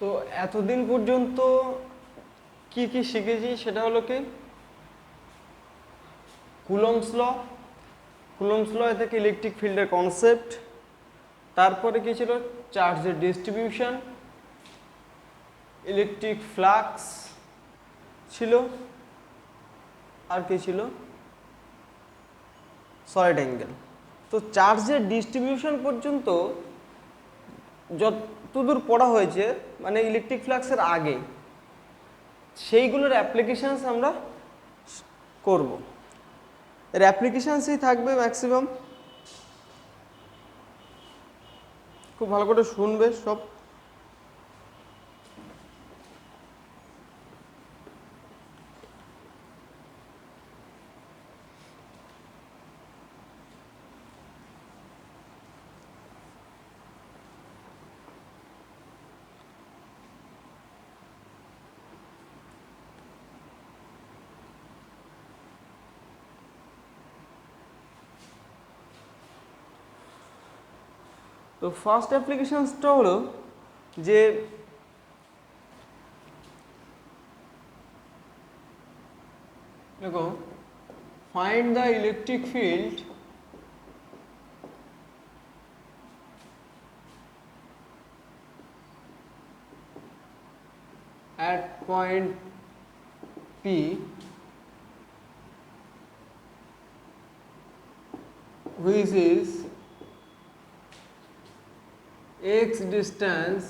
তো এতদিন পর্যন্ত কি কি শিখেছি সেটা হলো কি কুলম্বস ল থেকে ইলেকট্রিক ফিল্ডের কনসেপ্ট, তারপরে কি ছিল চার্জের ডিস্ট্রিবিউশন, ইলেকট্রিক ফ্লাক্স ছিল, আর কি ছিল সলিড অ্যাঙ্গেল। তো চার্জের ডিস্ট্রিবিউশন পর্যন্ত যতদূর পড়া হয়েছে মানে ইলেকট্রিক ফ্লাক্সের আগে, সেইগুলোর অ্যাপ্লিকেশানস আমরা করব। এর অ্যাপ্লিকেশানসই থাকবে ম্যাক্সিমাম। খুব ভালো করে শুনবে সব। তো ফার্স্ট অ্যাপ্লিকেশানসটা হলো যে দেখো find the electric field at point P which is x distance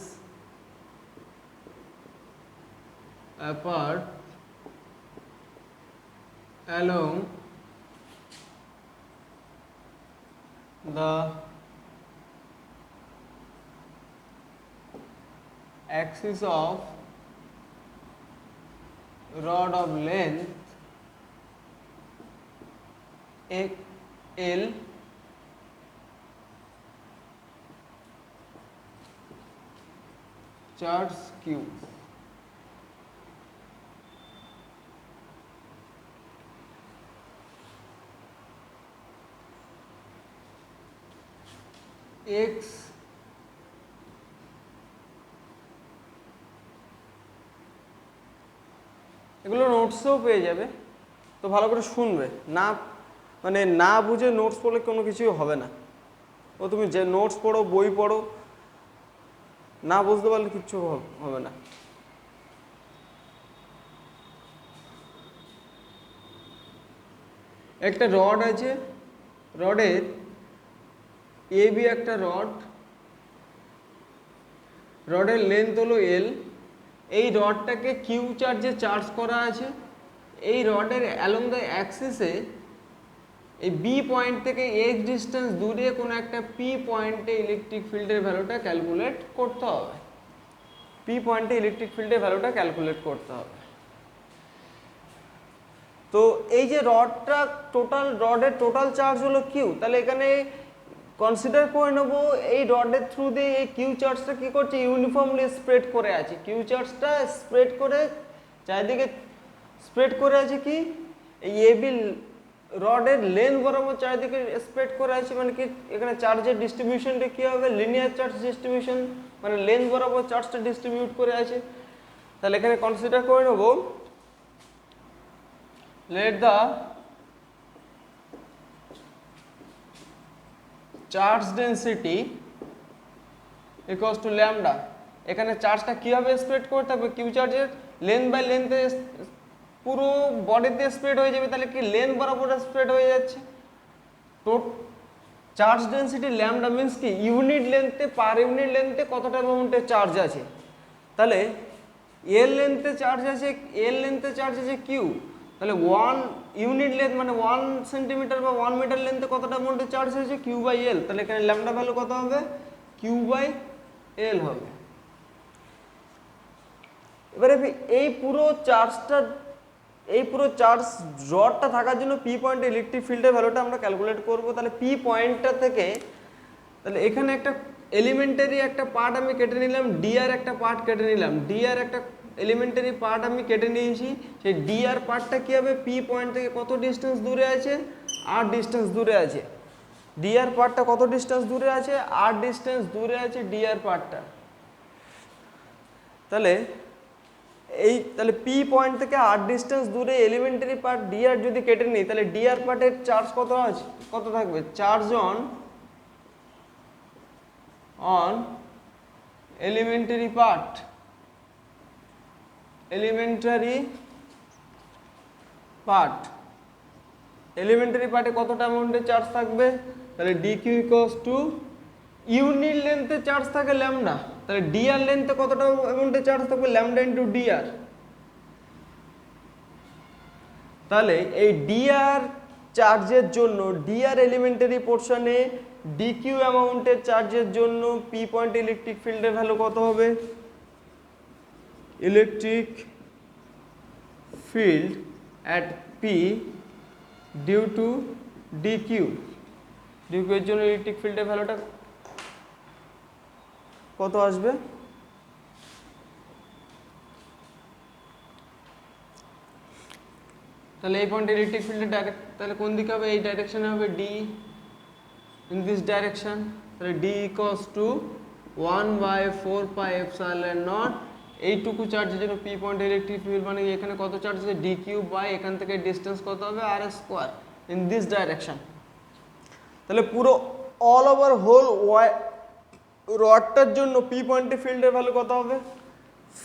apart along the axis of rod of length L charge Q। x এগুলো নোটসেও পেয়ে যাবে, তো ভালো করে শুনবে, না মানে না বুঝে নোটস পড়লে কোনো কিছুই হবে না। ও তুমি যে নোটস পড়ো বই পড়ো, না বুঝতে পারলে কিচ্ছু হবে না। একটা রড আছে, রডের এ বি একটা রড, রডের লেন্থ হলো এল। এই রডটাকে কিউ চার্জে চার্জ করা আছে। এই রডের অ্যালং দ্য অ্যাক্সিসে এই বি পয়েন্ট থেকে এক্স ডিস্টেন্স দূরে কোনো একটা পি পয়েন্টে ইলেকট্রিক ফিল্ডের ভ্যালুটা ক্যালকুলেট করতে হবে। পি পয়েন্টে ইলেকট্রিক ফিল্ডের ভ্যালুটা ক্যালকুলেট করতে হবে। তো এই যে রডটা টোটাল, রডের টোটাল চার্জ হলো কিউ, তাহলে এখানে কনসিডার করে নেবো এই রডের থ্রু দিয়ে এই কিউ চার্জটা কী করছে, ইউনিফর্মলি স্প্রেড করে আছে। কিউ চার্জটা স্প্রেড করে চারিদিকে স্প্রেড করে আছে কি এই এবি রডের লেন্থ বরাবর চারিদিকে স্প্রেড করে আছে, মানে কি এখানে চার্জের ডিস্ট্রিবিউশনটা কী হবে, লিনিয়ার চার্জ ডিস্ট্রিবিউশন, মানে লেন্থ বরাবর চার্জটা ডিস্ট্রিবিউট করে আছে। তাহলে এখানে কনসিডার করে নেবো let the charge density equals to lambda। এখানে চার্জটা কিভাবে স্প্রেড করতে হবে, কিউ চার্জের লেন্থ বাই লেন্থে পুরো বডিতে স্প্রেড হয়ে যাবে, তাহলে কি লেন্থ বরাবর স্প্রেড হয়ে যাচ্ছে। তো চার্জ ডেন্সিটি ল্যামডা মিন্স কি ইউনিট লেন্থে, পার ইউনিট লেন্থে কতটা অ্যামাউন্টে চার্জ আছে। তাহলে এল লেন্থে চার্জ আছে, এল লেন্থে চার্জ আছে কিউ, তাহলে 1 ইউনিট লেন্থ মানে 1 সেন্টিমিটার বা 1 মিটার লেন্থে কতটা অ্যামাউন্টে চার্জ হয়েছে, কিউ বাই এল। তাহলে এখানে ল্যামডা ভ্যালু কত হবে, কিউ বাই এল হবে। এবারে এই পুরো চার্জটা, এই পুরো চার্জ রডটা থাকার জন্য পি পয়েন্টে ইলেকট্রিক ফিল্ডের ভ্যালুটা আমরা ক্যালকুলেট করব। তাহলে পি পয়েন্টটা থেকে, তাহলে এখানে একটা এলিমেন্টারি একটা পার্ট আমি কেটে নিলাম, ডি আর একটা পার্ট কেটে নিলাম, ডি আর একটা এলিমেন্টারি পার্ট আমি কেটে নিয়েছি। সেই ডি আর পার্টটা কী হবে, পি পয়েন্ট থেকে কত ডিস্টেন্স দূরে আছে, আর ডিস্টেন্স দূরে আছে। ডি আর পার্টটা কত ডিস্টেন্স দূরে আছে, আর ডিস্টেন্স দূরে আছে ডি আর পার্টটা। তাহলে তাহলে পি পয়েন্ট থেকে আর ডিস্টেন্স দূরে এলিমেন্টারি পার্ট ডিআর যদি কেটে নিই তাহলে ডিআর পার্টের চার্জ কত থাকবে? চার্জ অন এলিমেন্টারি পার্টে কতটা অ্যামাউন্টের চার্জ থাকবে? তাহলে ডিকিউ ইকুয়ালস টু ইউনিট লেন্থে চার্জ থাকে ল্যামডা, তাহলে ডিআর লেন্থে কতটা অ্যামাউন্টের চার্জ থাকবে? Lambda into d r. তাহলে এই ডিআর চার্জের জন্য ডিআর এলিমেন্টারি পোর্শনে ডিকিউ অ্যামাউন্টের চার্জের জন্য পি পয়েন্ট ইলেকট্রিক ফিল্ডের ভ্যালু কত হবে? Electric field at P due to dq এর জন্য ইলেকট্রিক ফিল্ডের ভ্যালুটা কত আসবে? তাহলে এই পয়েন্ট ইলেকট্রিক ফিল্ডের ডাইরেক্ট তাহলে কোন দিকে হবে? এই ডাইরেকশনে হবে, ডি ইন দিস ডাইরেকশন। তাহলে ডি ইকুয়ালস টু 1/4πε0 এইটুকু চার্জের জন্য পি পয়েন্ট ইলেকট্রিক ফিল্ড মানে এখানে কত চার্জ আছে? ডি কিউ বাই এখান থেকে ডিস্টেন্স কত হবে? আর স্কোয়ার ইন দিস ডাইরেকশন। তাহলে পুরো অল ওভার হোল রডটার জন্য পি পয়েন্টে ফিল্ডের ভ্যালু কত হবে?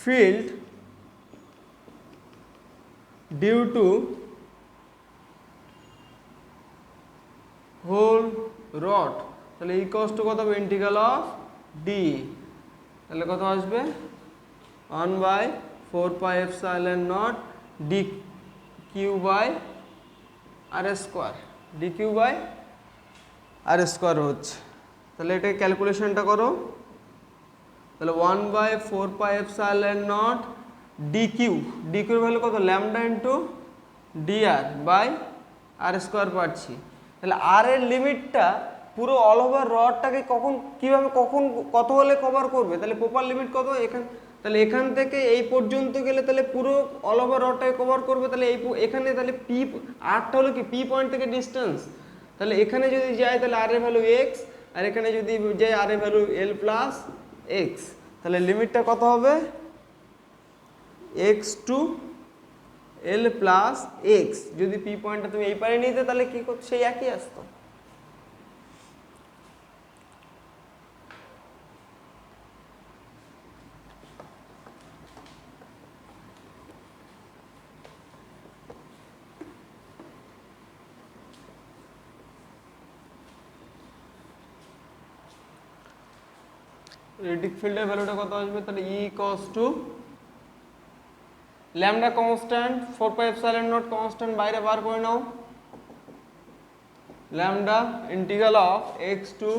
Field due to whole rod তাহলে ইকুয়ালস টু কত হবে? ইন্টিগ্রাল অফ ডি, তাহলে কত আসবে? 1/4πε0 d q by r square, d q by r square হচ্ছে। তাহলে এটা ক্যালকুলেশনটা করো। তাহলে 1/4πε0 ডিকিউ এর ভ্যালু কত? Lambda into dr by r square পাচ্ছি। তাহলে আর এর লিমিটটা পুরো অল ওভার রডটাকে কখন কত হলে কভার করবে? তাহলে প্রপার লিমিট কত? তাহলে এখান থেকে এই পর্যন্ত গেলে তাহলে পুরো অল ওভার রডটাকে কভার করবে। তাহলে এখানে তাহলে পি আরটা হলো কি? পি পয়েন্ট থেকে ডিস্টেন্স। তাহলে এখানে যদি যাই তাহলে আর এর ভ্যালু এক্স, আর এখানে যদি যাই আর এর ভ্যালু এল প্লাস এক্স। তাহলে লিমিটটা কত হবে? X to l plus x. যদি পি পয়েন্টটা তুমি এই পারে নিতে তাহলে কি করতো? সেই একই আসতো। ইলেকট্রিক ফিল্ডের ভ্যালুটা কত আসবে? তাহলে E equals to lambda constant 4πε0 constant বাইরে বার করে নাও। Lambda integral of x to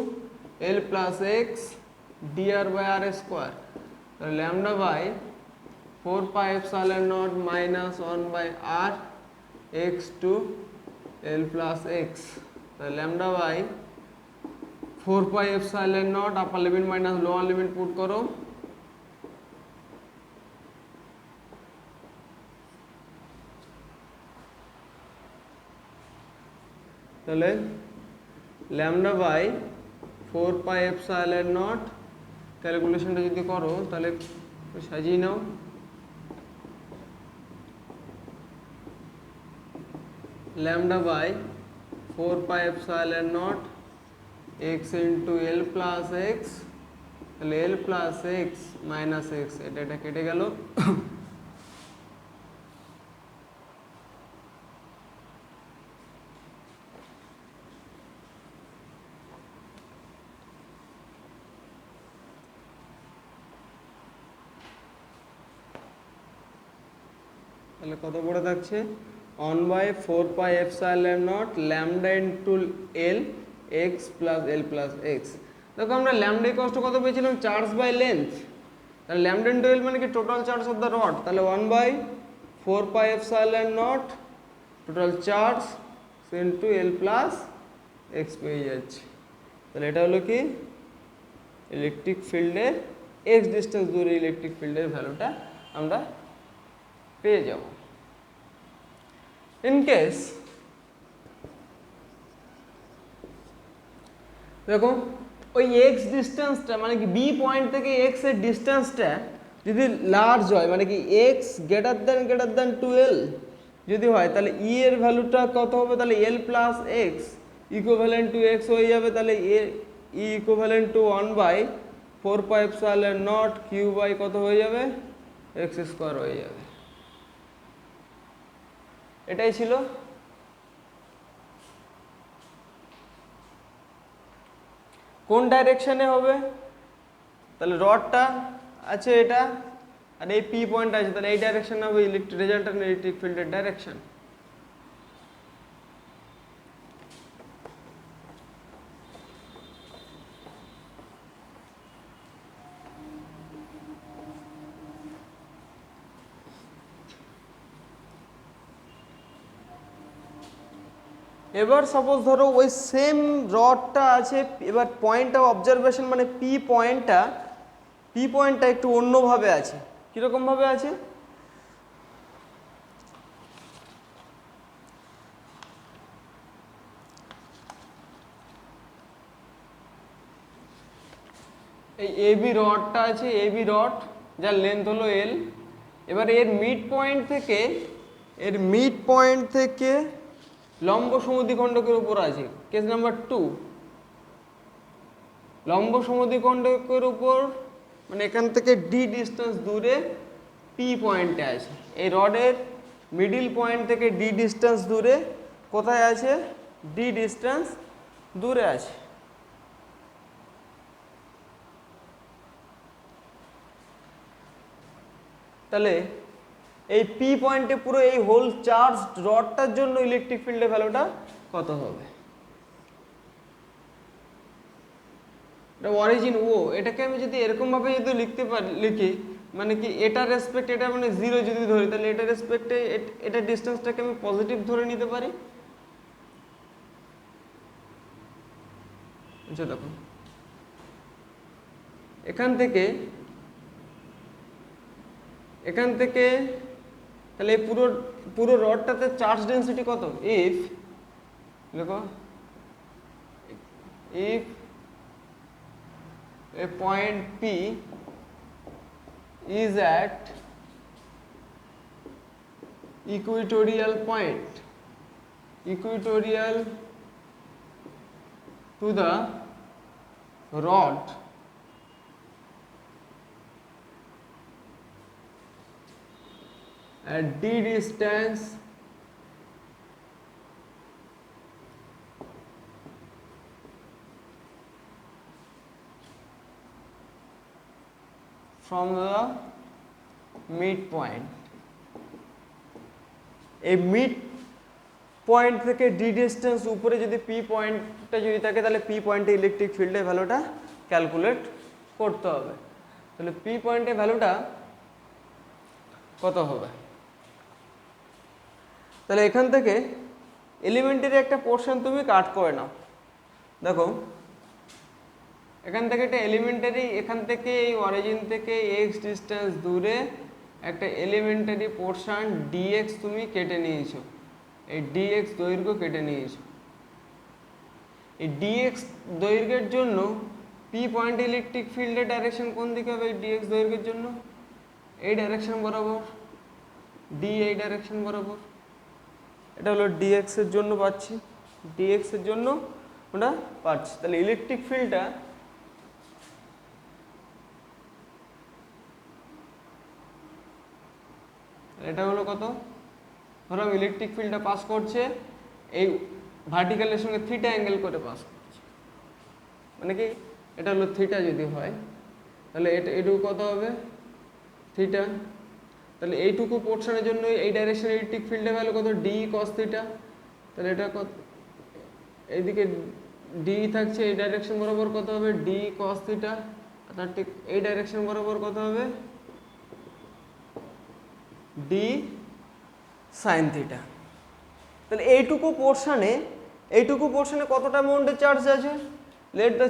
l plus x d r by r square. তাহলে lambda by 4πε0 minus 1/r x to l plus x. তাহলে lambda by 4πε0 upper limit minus lower limit put করো। তাহলে lambda by 4πε0 ক্যালকুলেশনটা যদি করো তাহলে সাজিয়ে নাও। Lambda by 4πε0 x into l plus x, তাহলে l plus x minus x, এটা কেটে গেল। তাহলে কত পড়ে থাকছে? 1/4πε0 lambda into l x plus l plus x. দেখো আমরা ল্যামডা ইকুয়ালস টু কত পেয়েছিলাম? Charge by length. তাহলে ল্যামডা ইন্টু এল মানে কি? Total charge of the rod. তাহলে 1/4πε0 total charge into l plus x পেয়ে যাচ্ছে। তাহলে এটা হলো কি? ইলেকট্রিক ফিল্ডের এক্স ডিস্টেন্স দূরে ইলেকট্রিক ফিল্ডের ভ্যালুটা আমরা পেয়ে যাব। ইন কেস দেখো ওই এক্স ডিস্টেন্সটা মানে কি বি পয়েন্ট থেকে এক্স এর ডিস্টেন্সটা যদি লার্জ হয় মানে কি এক্স গ্রেটার দ্যান 12 যদি হয় তাহলে ই এর ভ্যালুটা কত হবে, তাহলে l plus x equivalent to x হয়ে যাবে, তাহলে E equivalent to 1/4πε0 q by কত হয়ে যাবে এক্স স্কোয়ার হয়ে যাবে। এটাই ছিল। কোন ডাইরেকশনে হবে, তাহলে রডটা আছে এটা আর এই পি পয়েন্ট আছে, তাহলে এই ডাইরেকশন হবে রেজাল্টেন্ট ইলেকট্রিক ফিল্ডের ডাইরেকশন। এবার সাপোজ ধরো ওই সেম রডটা আছে, এবার পয়েন্ট অফ অবজারভেশন মানে পি পয়েন্টটা একটু অন্যভাবে আছে। কীরকম ভাবে আছে, এই এবি রডটা আছে, এবি রড যার লেন্থ হলো এল। এবার এর মিড পয়েন্ট থেকে লম্ব সমদ্বিখণ্ডকের উপর আছে, কেস নাম্বার 2 লম্ব সমদ্বিখণ্ডকের উপর মানে এখান থেকে ডি ডিস্টেন্স দূরে পি পয়েন্টে আছে। এই রডের মিডিল পয়েন্ট থেকে ডি ডিস্টেন্স দূরে কোথায় আছে, ডি ডিস্টেন্স দূরে আছে। তাহলে এই পি পয়েন্টে পুরো এই হোল চার্জ রডটার জন্য ইলেকট্রিক ফিল্ডের ভ্যালুটা কত হবে, এটা অরিজিন ও। এটাকে আমি যদি এরকম ভাবে যদি লিখি মানে কি এটা রেসপেক্ট এটা মানে 0 যদি ধরি, তাহলে এটা রেসপেক্টে এটা ডিসটেন্সটাকে আমি পজিটিভ ধরে নিতে পারি। আচ্ছা দেখো এখান থেকে তাহলে পুরো রডটাতে চার্জ ডেনসিটি কত, ইফ দেখো if a point P is at equatorial to the rod at d distance from the mid point। এই মিড পয়েন্ট থেকে ডি ডিস্টেন্স উপরে যদি পি পয়েন্টটা যদি থাকে, তাহলে পি পয়েন্টে ইলেকট্রিক ফিল্ডের ভ্যালুটা ক্যালকুলেট করতে হবে। তাহলে পি পয়েন্টের ভ্যালুটা কত হবে, তাহলে এখান থেকে এলিমেন্টারি একটা পোর্শন তুমি কাট করে নাও। দেখো এখান থেকে একটা এলিমেন্টারি, এখান থেকে এই অরিজিন থেকে এক্স ডিস্টেন্স দূরে একটা এলিমেন্টারি পোর্শন ডিএক্স তুমি কেটে নিয়েছো, এই ডিএক্স দৈর্ঘ্য কেটে নিয়েছো। এই ডিএক্স দৈর্ঘ্যের জন্য পি পয়েন্ট ইলেকট্রিক ফিল্ডের ডাইরেকশন কোন দিকে হবে, এই ডিএক্স দৈর্ঘ্যের জন্য এই ডাইরেকশন বরাবর, ডি এই ডাইরেকশন বরাবর। এটা হলো ডিএক্স এর জন্য পাচ্ছি, ডিএক্স এর জন্য ওটা পাচ্ছি। তাহলে ইলেকট্রিক ফিল্ডটা এটা হলো কত, ধরো ইলেকট্রিক ফিল্ডটা পাস করছে এই ভার্টিক্যালের সঙ্গে থিটা অ্যাঙ্গেল করে পাস করছে, মানে কি এটা হলো থিটা যদি হয়, তাহলে এটুকু কত হবে থিটা। তাহলে এইটুকু পোর্শনের জন্য এই ডাইরেকশনে ইলেকট্রিক ফিল্ডের ভ্যালু কত, ডি কস থিটা। তাহলে এটা কত, এইদিকে ডি থাকছে এই ডাইরেকশন বরাবর কত হবে, ডি কস থিটা। তার ঠিক এই ডাইরেকশন বরাবর কত হবে, ডি সাইন থিটা। তাহলে এইটুকু পোর্শনে কতটা অ্যামাউন্টের চার্জ আছে, let the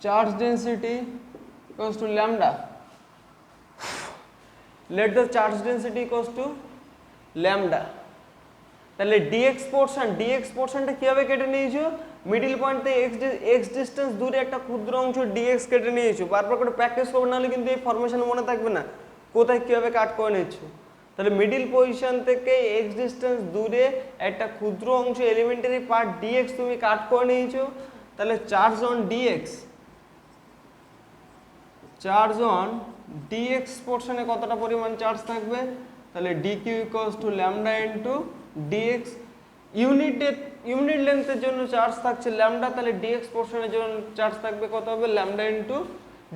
charge density equals to lambda, let the charge density equals to lambda। তাহলে ডিএক্স পোর্শনটা কিভাবে কেটে নিয়েছো, মিডিল পয়েন্ট থেকে এক্স ডিস্টেন্স দূরে একটা ক্ষুদ্র অংশ ডিএক্স কেটে নিয়েছো। বারবার করে প্র্যাকটিস করবে, নাহলে কিন্তু এই ফরমেশন মনে থাকবে না কোথায় কিভাবে কাট করে নিচ্ছ। তাহলে মিডিল পজিশন থেকে এক্স ডিস্টেন্স দূরে একটা ক্ষুদ্র অংশ এলিমেন্টারি পার্ট ডিএক্স তুমি কাট করে নিয়েছো। তাহলে চার্জ অন ডিএক্স পোর্শনে কতটা পরিমাণ চার্জ থাকবে, তাহলে d q equals to lambda into d x. Unit লেন্থের জন্য চার্জ থাকছে ল্যামডা, তাহলে ডিএক্স পোর্শনের জন্য চার্জ থাকবে কত হবে, ল্যামডা ইনটু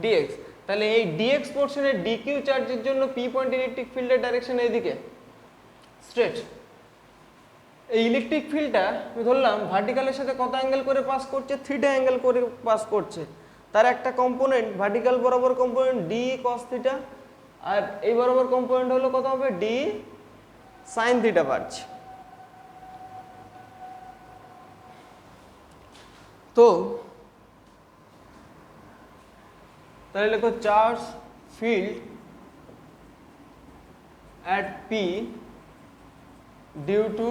ডিএক্স। তাহলে এই ডিএক্স পোর্শনের ডিকিউ চার্জের জন্য পি পয়েন্ট ইলেকট্রিক ফিল্ডের ডাইরেকশন এইদিকে স্ট্রেট। এই ইলেকট্রিক ফিল্ডটা ধরলাম ভার্টিক্যালের সাথে কত অ্যাঙ্গেল করে পাস করছে, থিটা অ্যাঙ্গেল করে পাস করছে। তার একটা কম্পোনেন্ট ভার্টিক্যাল বরাবর কম্পোনেন্ট ডি কস থিটা, আর এই বরাবর কম্পোনেন্ট হলো কত হবে, ডি সাইন থিটা পাচ্ছে। তো তাহলে লেখো charge field at P due to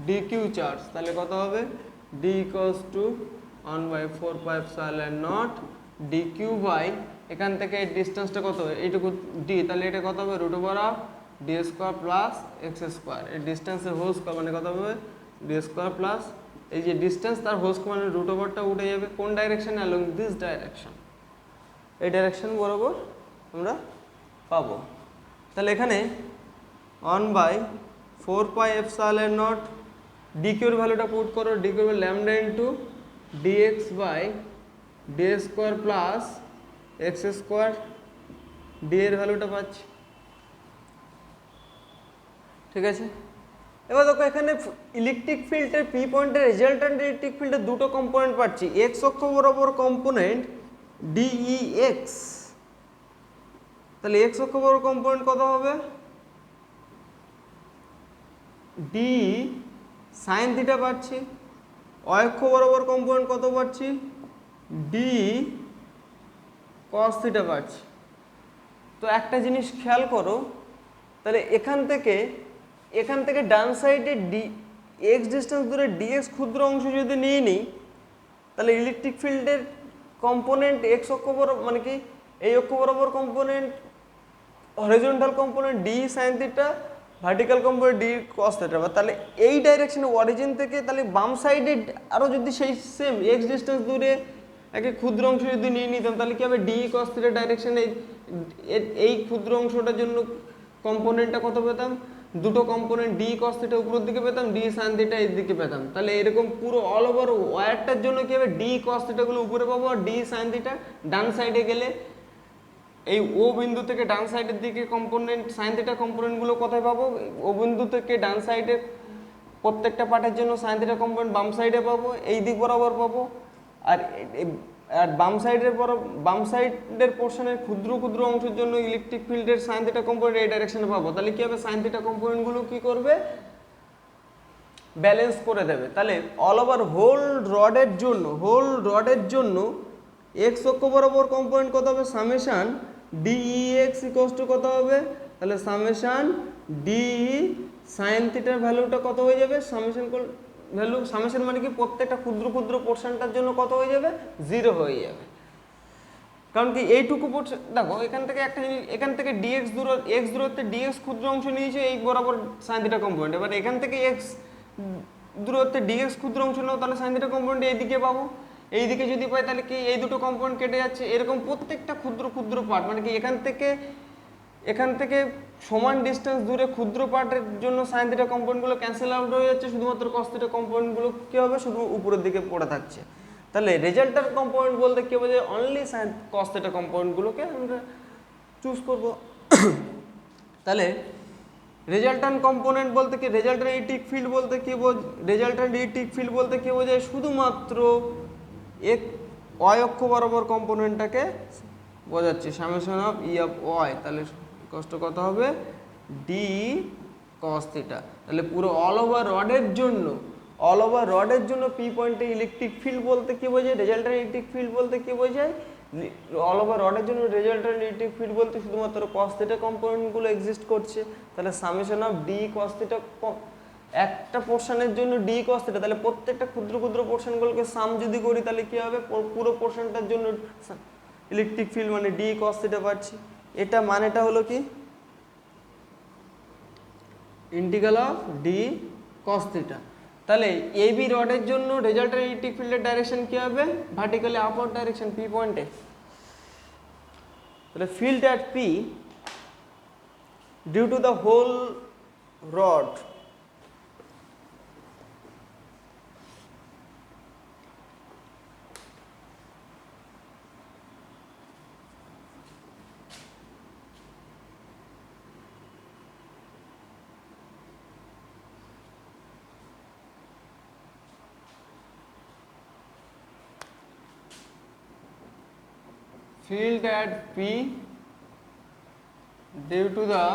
dq charge, তাহলে কত হবে, d equals to 1/4 pi epsilon naught dq by এখান থেকে এই ডিসটেন্সটা কত, এইটুকু d, তাহলে এটা কত হবে, root over of d square plus x square. এই ডিস্টেন্সের হোল স্কোয়ার মানে কত হবে, d স্কোয়ার প্লাস এই যে ডিস্টেন্স তার হোল স্কোয়ার মানে রুট ওভারটা উঠে যাবে কোন ডাইরেকশনে, অ্যালং দিস ডাইরেকশন। এই ডাইরেকশন বরাবর আমরা পাবো। তাহলে এখানে 1/4 pi epsilon naught dq এর ভ্যালুটা পুট করো, dq এর lambda into dx by d square plus x square, d এর ভ্যালুটা পাচ্ছি, ঠিক আছে। এবার দেখো এখানে ইলেকট্রিক ফিল্ডের পি পয়েন্টের রেজাল্ট্যান্ট ইলেকট্রিক ফিল্ডের দুটো কম্পোনেন্ট পাচ্ছি, এক্স অক্ষ বরাবর কম্পোনেন্ট ডিইএক্স, তাহলে এক্স অক্ষ বরাবর কম্পোনেন্ট কত হবে, ডি সাইন থিটা পাচ্ছি, অক্ষ বরাবর কম্পোনেন্ট কত পাচ্ছি, ডি কস থিটা পাচ্ছি। তো একটা জিনিস খেয়াল করো, তাহলে এখান থেকে ডান সাইডে ডি এক্স ডিস্টেন্স দূরে ডিএক্স ক্ষুদ্র অংশ যদি নিয়ে নিই, তাহলে ইলেকট্রিক ফিল্ডের কম্পোনেন্ট এক্স অক্ষ বরাবর মানে কি এই অক্ষ বরাবর component horizontal component D sine theta, vertical component D cos theta. তাহলে এই ডাইরেকশনে অরিজিন থেকে তাহলে বাম সাইডে আরও যদি সেই সেম এক্স ডিস্টেন্স দূরে একটা ক্ষুদ্র অংশ যদি নিয়ে নিতাম, তাহলে কি হবে, ডি কস থিটা ডাইরেকশনে এই ক্ষুদ্র অংশটার জন্য কম্পোনেন্টটা কত পেতাম, দুটো কম্পোনেন্ট ডি কস থিটা উপরের দিকে পেতাম, ডি সাইন থিটা এর দিকে পেতাম। তাহলে এরকম পুরো অল ওভার ওয়্যারটার জন্য কি হবে, ডি কস থিটাগুলো উপরে পাবো, আর ডি সাইন থিটা ডান সাইডে গেলে এই ও বিন্দু থেকে ডান সাইডের দিকে কম্পোনেন্ট সাইন থিটা কম্পোনেন্টগুলো কোথায় পাবো, ও বিন্দু থেকে ডান সাইডের প্রত্যেকটা পার্টের জন্য সাইন থিটা কম্পোনেন্ট বাম সাইডে পাবো, এই দিক বরাবর পাবো। আর বাম সাইডের পোর্শনের ক্ষুদ্র ক্ষুদ্র অংশের জন্য ইলেকট্রিক ফিল্ডের সাইন থিটা কম্পোনেন্ট এই ডাইরেকশনে পাবো। তাহলে কি হবে, সাইন থিটা কম্পোনেন্টগুলো কি করবে, ব্যালেন্স করে দেবে। তাহলে অল ওভার হোল রডের জন্য এক্স অক্ষ বরাবর কম্পোনেন্ট কত হবে, সামেশন ডিইএক্স ইকুয়ালস টু কত হবে, তাহলে সামেশন ডিই সাইন থিটার ভ্যালুটা কত হয়ে যাবে, সামেশন মানে কি প্রত্যেকটা ক্ষুদ্র ক্ষুদ্র পোর্শনটার জন্য কত হয়ে যাবে, 0 হয়ে যাবে। কারণ কি এইটুকু পোর্শন দেখো এখান থেকে ডিএক্স এক্স দূরত্বে ডিএক্স ক্ষুদ্র অংশ নিয়েছে এই বরাবর সাইন থিটা কম্পোনেন্ট। এবার এখান থেকে এক্স দূরত্বে ডিএক্স ক্ষুদ্র অংশ নাও, তাহলে সাইন থিটা কম্পোনেন্ট এইদিকে পাবো। এইদিকে যদি পাই তাহলে কি এই দুটো কম্পোনেন্ট কেটে যাচ্ছে, এরকম প্রত্যেকটা ক্ষুদ্র ক্ষুদ্র পার্ট মানে কি এখান থেকে সমান ডিস্টেন্স দূরে ক্ষুদ্র পার্টের জন্য সাইন থিটা কম্পোনেন্টগুলো ক্যান্সেল আউট হয়ে যাচ্ছে, শুধুমাত্র কস থিটা কম্পোনেন্টগুলো কী হবে, শুধু উপরের দিকে পড়ে থাকছে। তাহলে রেজাল্টার কম্পোনেন্ট বলতে কী বোঝায়, অনলি সাইন কস থিটা কম্পোনেন্টগুলোকে আমরা চুজ করব। তাহলে রেজাল্ট্যান্ট কম্পোনেন্ট বলতে কি, রেজাল্ট্যান্ট ইলেকট্রিক ফিল্ড বলতে কি বোঝায়, শুধুমাত্র ওয়াই অক্ষ বরাবর কম্পোনেন্টটাকে বোঝাচ্ছে, summation of E of Y. তাহলে কষ্ট কত হবে, ডি কস থিটা। তাহলে পুরো অল ওভার রডের জন্য পি পয়েন্টে ইলেকট্রিক ফিল্ড বলতে কি বোঝায়, রেজাল্ট্যান্ট ইলেকট্রিক ফিল্ড বলতে কি বোঝায়, অল ওভার রডের জন্য রেজাল্ট্যান্ট ইলেকট্রিক ফিল্ড বলতে শুধুমাত্র কস থিটা কম্পোনেন্টগুলো এক্সিস্ট করছে। তাহলে summation of D cos theta একটা পোর্শনের জন্য ডি কস থিটা, তাহলে প্রত্যেকটা ক্ষুদ্র ক্ষুদ্র পোর্শনগুলোকে সাম যদি করি তাহলে কি হবে, পুরো পোর্শনটার জন্য ইলেকট্রিক ফিল্ড মানে ডি কস থিটা পাচ্ছি। এটা মানেটা হলো কি, integral of D cos theta. তাহলে এবি রডের জন্য রেজাল্টের ইলেকট্রিক ফিল্ডের ডাইরেকশন কি হবে, ভার্টিক্যালি আপওয়ার্ড ডাইরেকশন পি পয়েন্টে। তাহলে field at P due to the whole rod field at P due to the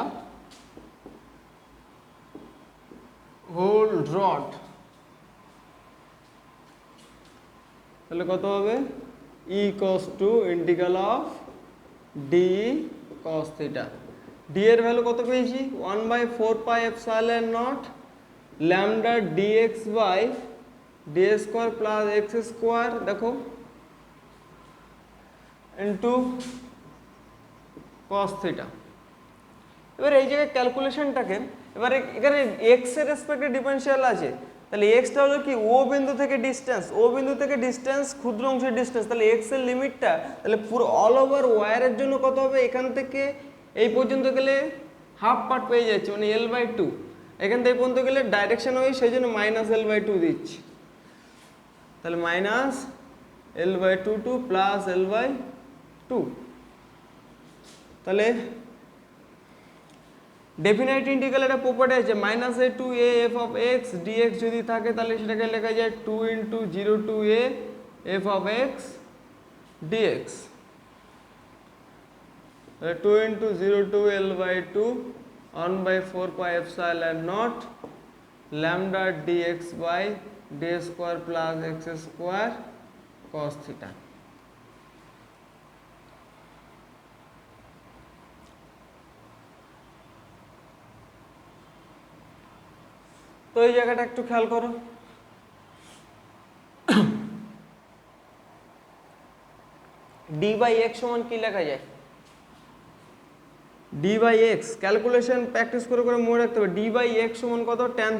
whole rod, তাহলে কত হবে, E cos to integral of d cos theta. D এর value কত পেয়েছি, 1/4 pi epsilon not lambda dx by D square plus x square, দেখো into cos theta. এবার এই জায়গায় ক্যালকুলেশনটাকে, এবারে এখানে এক্স এর রেসপেক্টে ডিফারেন্সিয়াল আছে, তাহলে এক্সটা হলো কি ও বিন্দু থেকে ডিস্টেন্স, ও বিন্দু থেকে ডিস্টেন্স ক্ষুদ্র অংশের ডিস্টেন্স, তাহলে এক্স এর লিমিটটা তাহলে পুরো অল ওভার ওয়ারের জন্য কত হবে, এখান থেকে এই পর্যন্ত গেলে হাফ পার্ট পেয়ে যাচ্ছে মানে L/2, এখান থেকে পর্যন্ত গেলে ডাইরেকশন ওই সেই জন্য -L/2 দিচ্ছি, তাহলে -L/2 টু +L/2। তাহলে ডেফিনাইট ইন্টিগ্রাল একটা প্রপার্টি আছে -a to a f of x dx যদি থাকে তাহলে সেটাকে লেখা যায় 2 × 0 to a f of x dx, তাহলে 2 × 0 to L/2 1/4 pi epsilon naught lambda dx by d square plus x square cos theta। তো এই জায়গাটা একটু খেয়াল করো, d/x সমান কি লেখা যায়, d/x ক্যালকুলেশন প্র্যাকটিস করে করে মনে রাখতে হবে, d/x সমান কত, tan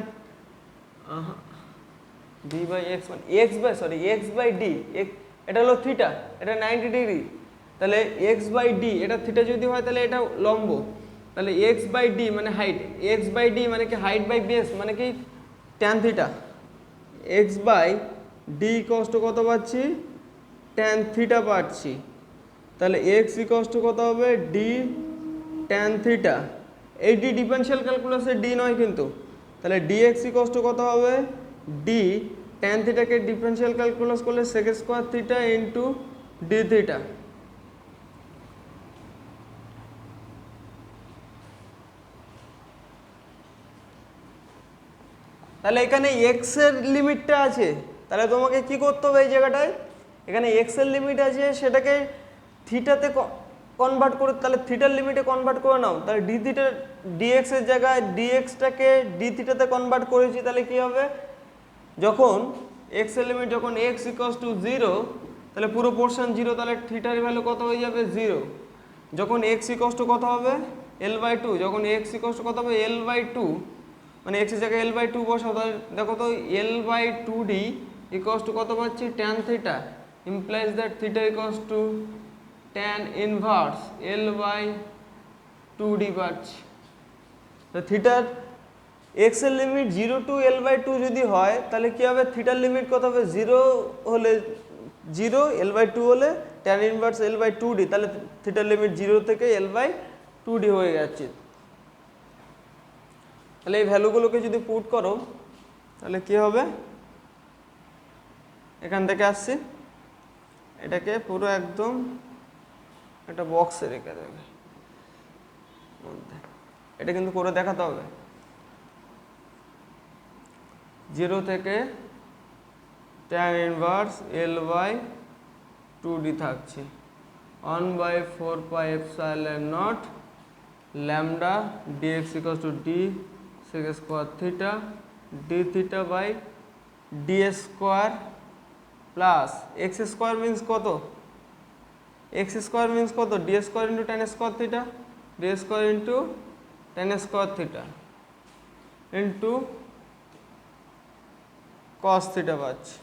d/x মানে x/d, এটা হলো থিটা, এটা 90 ডিগ্রি, তাহলে x/d এটা থিটা যদি হয় তাহলে এটা লম্ব, তাহলে x/d মানে হাইট, x/d মানে কি হাইট বাই বেস মানে কি tan থিটা, x/d কষ্ট কত পাচ্ছি, tan থিটা পাচ্ছি, তাহলে x কত হবে, d tan থিটা, এই d ডিফারেনশিয়াল ক্যালকুলাসে d নয় কিন্তু, তাহলে dx কত হবে, d tan থিটাকে ডিফারেনশিয়াল ক্যালকুলাস করলে sec square theta into d theta. তাহলে এখানে x এর লিমিটটা আছে, তাহলে তোমাকে কি করতে হবে এই জায়গাটায়, এখানে x এর লিমিট আছে সেটাকে থিটাতে কনভার্ট করে, তাহলে থিটার লিমিটে কনভার্ট করে নাও, তাহলে d থিটা dx এর জায়গায় dxটাকে d থিটাতে কনভার্ট করেছি, তাহলে কি হবে, যখন x এর লিমিট যখন x = 0 তাহলে পুরো পোরশন 0, তাহলে থিটার ভ্যালু কত হয়ে যাবে 0, যখন x কত হবে L/2, যখন x কত হবে L/2 মানে x এর জায়গায় L/2 বসাও, তাহলে দেখো তো L/2d কত পাচ্ছি, tan theta implies that theta tan inverse L/2d পাচ্ছি। তো থিটার x এর লিমিট 0 to L/2 যদি হয় তাহলে কি হবে, থিটার লিমিট কত হবে, 0 হলে 0, L/2 হলে tan ইনভার্স L/2d, তাহলে থিটার লিমিট 0 থেকে L/2d হয়ে যাচ্ছে। তাহলে এই ভ্যালুগুলোকে যদি পুট করো তাহলে কি হবে, এখান থেকে আসছে এটাকে পুরো একদম একটা বক্সে রেখে দেবে মধ্যে, এটা কিন্তু করে দেখাতে হবে, 0 থেকে tan ইনভার্স L/2d থাকছে 1/4 pi epsilon naught lambda dx d sec square theta D theta by D square plus x square means কত, এক্স স্কোয়ার মিন্স কত, d square into tan square theta, d square into tan square theta into cos theta পাচ্ছি।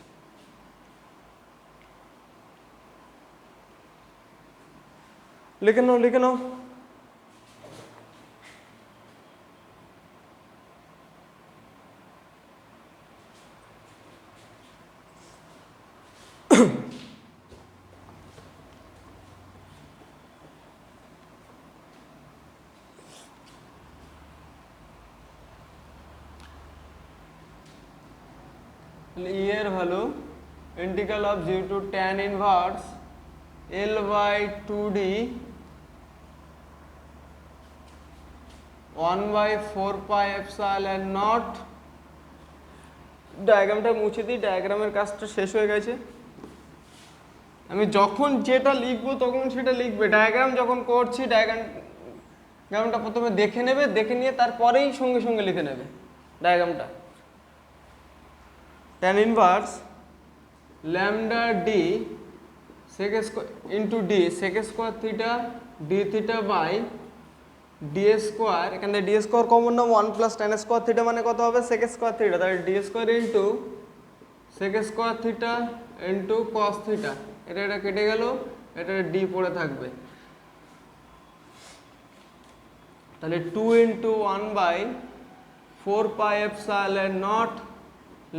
লিখে নাও লিখে নাও। এর value integral of 0 to tan inverse L by 2D 1 by 4 pi epsilon nought. ডায়াগ্রামটা মুছে দিই, ডায়াগ্রামের কাজটা শেষ হয়ে গেছে। আমি যখন যেটা লিখবো তখন সেটা লিখবে, ডায়াগ্রাম যখন করছি ডায়াগ্রামটা প্রথমে দেখে নেবে, দেখে নিয়ে তারপরেই সঙ্গে সঙ্গে লিখে নেবে ডায়াগ্রামটা। tan inverse lambda D sec square into D sec square theta D theta by D square, এখানে ডি স্কোয়ার কমন নাম 1 প্লাস tan স্কোয়ার থিটা মানে কত হবে সেক স্কোয়ার থিটা, তাহলে D square into sec square theta into cos theta, এটা কেটে গেল, এটা ডি পড়ে থাকবে, তাহলে 2 into 1 by 4 pi epsilon nought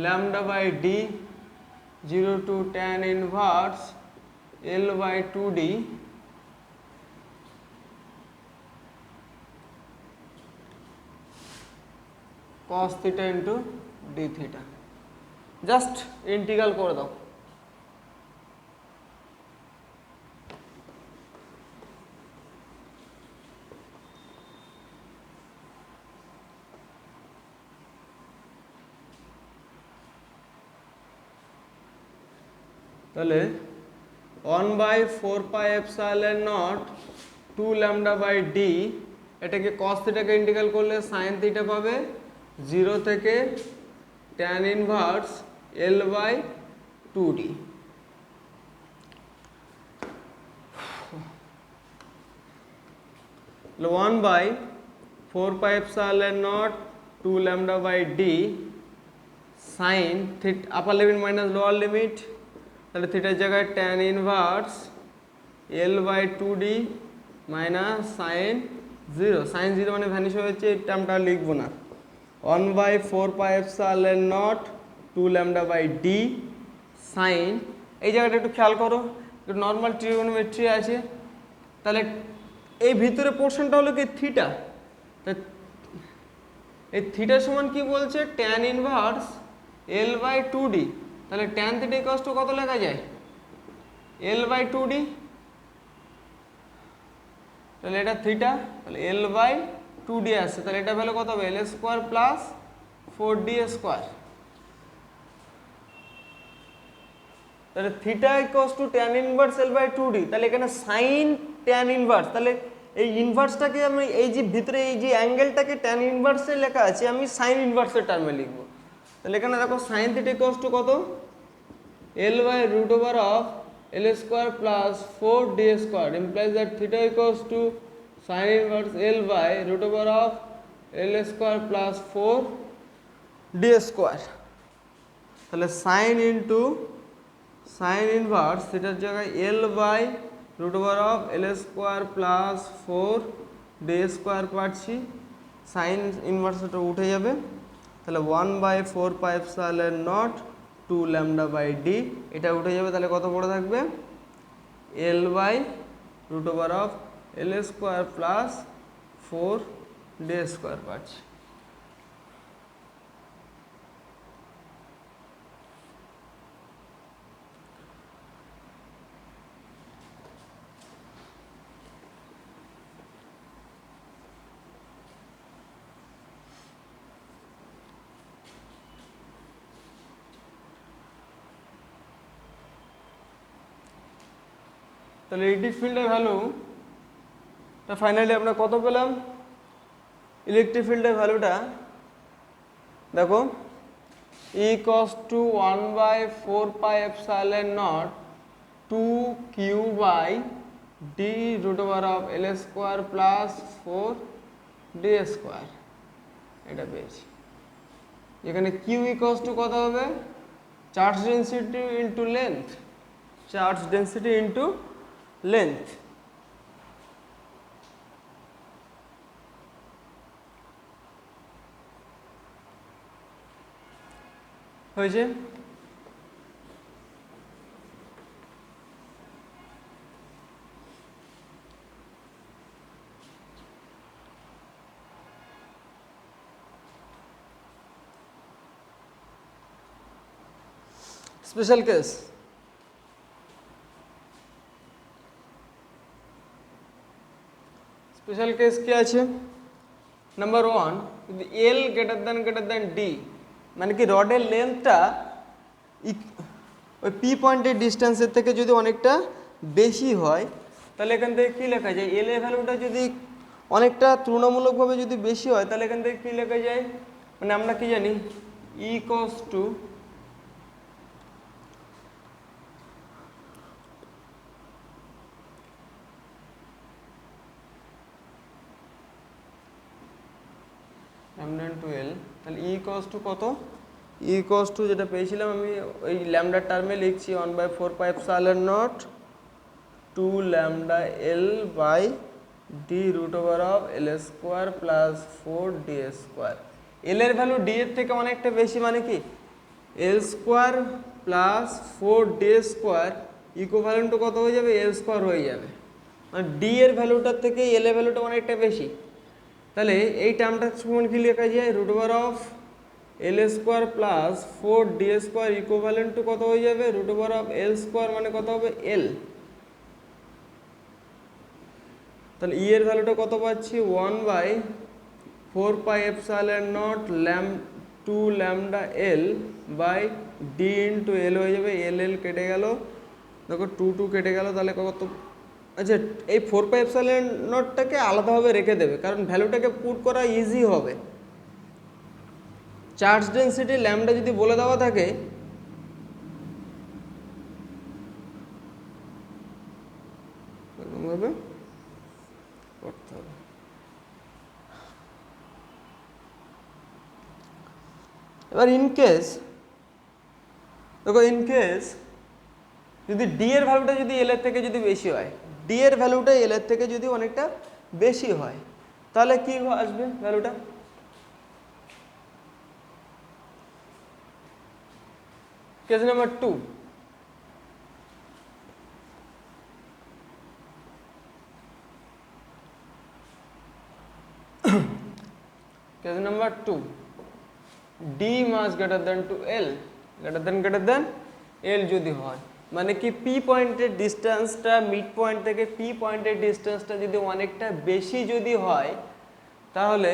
lambda by d 0 to tan inverse L by 2D cos theta into d theta। Just integral করে দাও। তাহলে 1 by 4 pi epsilon nought 2 lambda by D, এটাকে কস থিটাকে ইন্টিগ্রাল করলে sine theta পাবে 0 থেকে tan inverse L by 2D। তাহলে 1 by 4 pi epsilon nought 2 lambda by D sine theta upper limit minus lower limit, তাহলে থিটার জায়গায় tan inverse L by 2D minus sine 0, sine 0 মানে vanish হয়েছে, এই টার্মটা লিখবো না। 1 by 4 pi epsilon nought 2 lambda by D sine, এই জায়গাটা একটু খেয়াল করো, একটু নর্মাল ট্রিগোনোমেট্রি আছে, তাহলে এই ভিতরে পোর্শনটা হলো কি থিটা, এই থিটার সমান কি বলছে tan inverse L by 2D, তাহলে ট্যান থিটা ইকুয়ালস টু কত লেখা যায় এল বাই 2D, তাহলে এটা থিটা, তাহলে এল বাই 2D আসছে, তাহলে এটা ভ্যালু কত হবে L square plus 4D square, তাহলে theta equals to tan inverse L by 2D, তাহলে এখানে সাইন ট্যান ইনভার্স, তাহলে এই ইনভার্সটাকে আমি এই যে ভিতরে এই যে অ্যাঙ্গেলটাকে ট্যান ইনভার্সে লেখা আছে আমি সাইন ইনভার্সের টার্মে লিখবো, তাহলে এখানে দেখো সাইন থিটা ইকুয়ালস টু কত L by root over of L square plus 4D square implies that theta equals to sin inverse L by root over of L square plus 4D square, তাহলে sin into sin inverse thetaর জায়গায় L by root over of L square plus 4D square পাচ্ছি, sin inverse এটা উঠে যাবে, তাহলে 1 by 4 pi epsilon naught 2 lambda by d, এটা উঠে যাবে, তাহলে কত পড়ে থাকবে L by root over of L square plus 4D square পাচ্ছি। তাহলে ইলেকট্রিক ফিল্ডের ভ্যালুটা ফাইনালি আমরা কত পেলাম, ইলেকট্রিক ফিল্ডের ভ্যালুটা দেখো E equals to 1 by 4 pi epsilon naught 2 q by d root over of l square plus 4 d square এটা পেয়েছি। এখানে q equals to কত হবে, charge density into length, charge density into length. হয়েছে? স্পেশাল কেস, স্পেশাল কেস কি আছে? Number 1, যদি এল greater দেন D, মানে কি রডের লেন্থটা ওই পি পয়েন্টের ডিস্টেন্সের থেকে যদি অনেকটা বেশি হয়, তাহলে এখান থেকে কী লেখা যায়? এল এর ভ্যালুটা যদি অনেকটা তুলনামূলকভাবে যদি বেশি হয়, তাহলে এখান থেকে কী লেখা যায়? মানে আমরা কি জানি, ইকস টু ল্যামডা ইনটু এল, তাহলে ই ইকস টু কত? ই ইকস টু যেটা পেয়েছিলাম আমি ওই ল্যামডার টার্মে লিখছি 1/4 pi epsilon nought 2 lambda L by D root over of L square plus 4 D square. L এর ভ্যালু ডি এর থেকে অনেকটা বেশি, মানে কি l square plus 4 D square equivalent to কত হয়ে যাবে? এল স্কোয়ার হয়ে যাবে। মানে ডি এর ভ্যালুটার থেকে এল এর ভ্যালুটা অনেকটা বেশি। তাহলে এই টার্মটা সমান কি লেখা যায়? Root over of L square plus 4 D square equivalent to কত হয়ে যাবে? Root over of L square, মানে কত হবে? এল। তাহলে ই এর ভ্যালুটা কত পাচ্ছি? 1/4 pi epsilon nought 2 lambda L by D into l হয়ে যাবে। এল এল কেটে গেল, দেখো 2 কেটে গেল, তাহলে কত? আচ্ছা, এই 4 পাই এপসাইলন নটটাকে আলাদাভাবে রেখে দেবে, কারণ ভ্যালুটাকে পুট করা ইজি হবে। চার্জ ডেন্সিটি ল্যামডা যদি বলে দেওয়া থাকে, এরকমভাবে করতে হবে। এবার ইনকেস দেখো, ইনকেস যদি ডি এর ভ্যালুটা যদি এল এর থেকে যদি বেশি হয়, ডি এর ভ্যালুটা এল এর থেকে যদি অনেকটা বেশি হয়, তাহলে কি আসবে ভ্যালুটা? Case number 2, case number 2, d much greater than two l, greater than l যদি হয়, মানে কি পি পয়েন্টের ডিস্টেন্সটা মিড পয়েন্ট থেকে পি পয়েন্টের ডিস্টেন্সটা যদি অনেকটা বেশি যদি হয়, তাহলে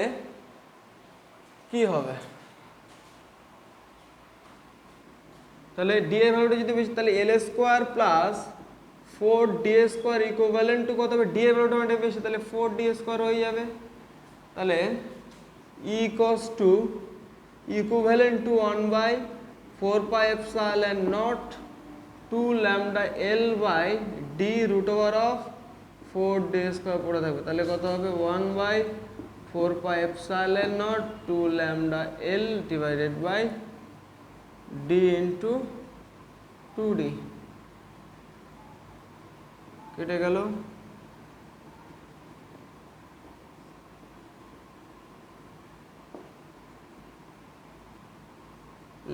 কি হবে? তাহলে ডি এর ভ্যালুটা যদি বেশি, তাহলে l square plus 4 D square equivalent to কত হবে? ডি এর ভ্যালুটা অনেকটা বেশি, তাহলে 4 ডি স্কোয়ার হয়ে যাবে। তাহলে E equals to equivalent to 1/4 pi epsilon nought 2 lambda L by D root over of 4 D square পড়ে থাকবে। তাহলে কত হবে? 1/4 pi epsilon nought 2 lambda L divided by D into 2d কেটে গেল।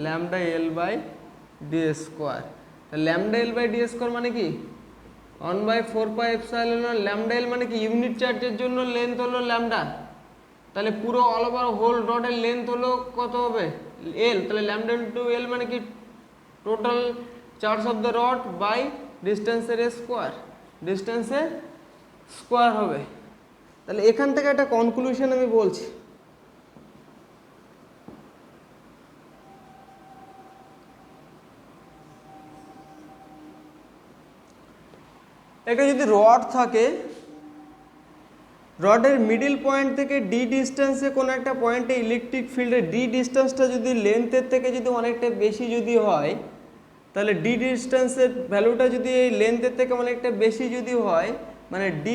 Lambda L by D square, lambda L by D square মানে কি 1/4 pi epsilon not. Lambda L মানে কি ইউনিট চার্জের জন্য লেন্থ হলো ল্যামডা, তাহলে পুরো অল ওভার হোল রডের লেন্থ হলো কত হবে? এল। তাহলে ল্যামডা ইন্টু এল মানে কি total charge of the rod by ডিস্টেন্সের স্কোয়ার, ডিস্টেন্সের স্কোয়ার হবে। তাহলে এখান থেকে একটা কনক্লুশন আমি বলছি, একটা যদি রড থাকে, রডের মিডিল পয়েন্ট থেকে ডি ডিস্টেন্সে কোনো একটা পয়েন্টে ইলেকট্রিক ফিল্ডের ডি ডিস্টেন্সটা যদি লেন্থের থেকে যদি অনেকটা বেশি যদি হয়, তাহলে ডি ডিস্টেন্সের ভ্যালুটা যদি এই লেন্থের থেকে অনেকটা বেশি যদি হয়, মানে ডি